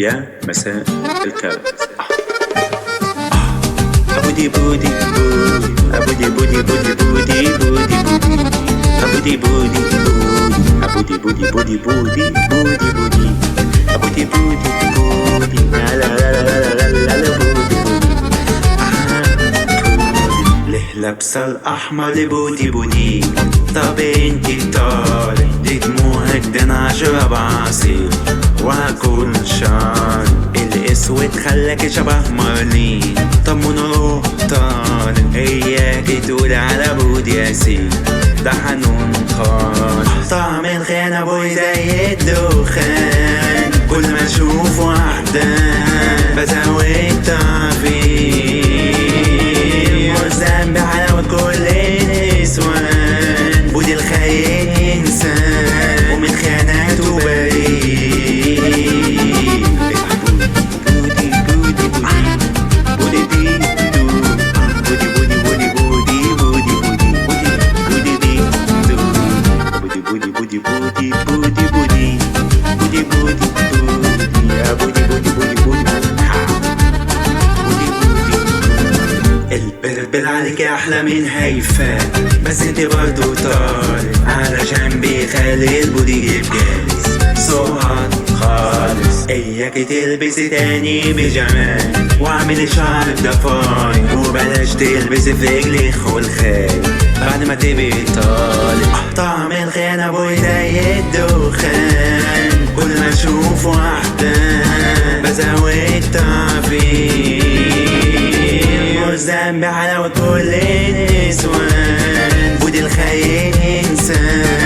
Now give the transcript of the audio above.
يا مساء الكاس. أبودي بودي بودي أبودي بودي بودي بودي بودي أبودي بودي بودي أبودي بودي بودي بودي بودي بودي أبودي بودي بودي لا لا لا لا لا لا لا بودي ليه لابسة الأحمر بودي بودي؟ طب انتي طالع دي دموعك ده انا هشرب عصير وهاكل شعر الاسود خلاكي شبه مارلين. طب ونروح طالع اياكي تقولي على بودي ياسين ده حنون خالص. طعم الخيانة بوي زي الدخان كل ما اشوف واحدة بزود تعفير والذنب حلاوة كل النسوان. بودي الخاين انسان ومن خياناته بريء. بودي بودي بودي بودي بودي بودي بودي بودي بودي بودي بودي بودي بودي بودي بودي بودي بودي يا بودي بودي بودي بودي البلبل عليك احلى من هيفا بس انت برضو طالع علشان بيخلي البودي يجيب جاز صوت خالص. اياكي تلبسي تاني بجمال واعملي شعرك ضفاي وبلاش تلبسي في رجلك خلخال بعد ما تبقي طالع. طعم الخيانة بوي زي الدخان كل ما اشوف واحدة بزود تعفير والذنب حلاوة كل النسوان. بودي الخاين انسان